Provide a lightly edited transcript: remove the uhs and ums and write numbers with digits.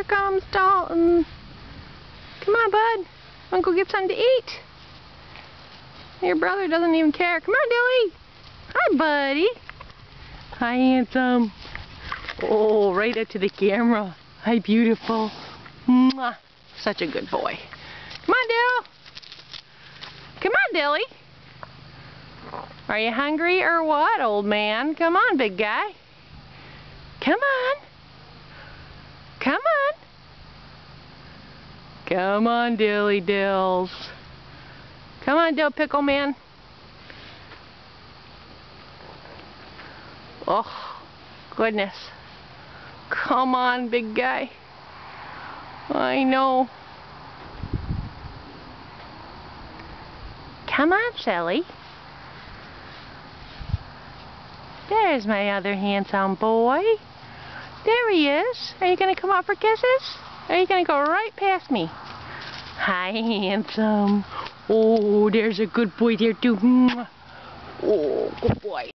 comes Dalton. Come on, bud. Want to go get something to eat? Your brother doesn't even care. Come on, Dilly. Hi, buddy. Hi, handsome. Oh, right up to the camera. Hi, beautiful. Mwah. Such a good boy. Come on, Dill. Come on, Dilly. Are you hungry or what, old man? Come on, big guy. Come on. Come on. Come on, Dilly Dills. Come on, Dill Pickle Man. Oh, goodness. Come on, big guy. I know. Come on, Shelly. There's my other handsome boy. There he is. Are you going to come out for kisses? Or are you going to go right past me? Hi, handsome. Oh, there's a good boy there too. Oh, good boy.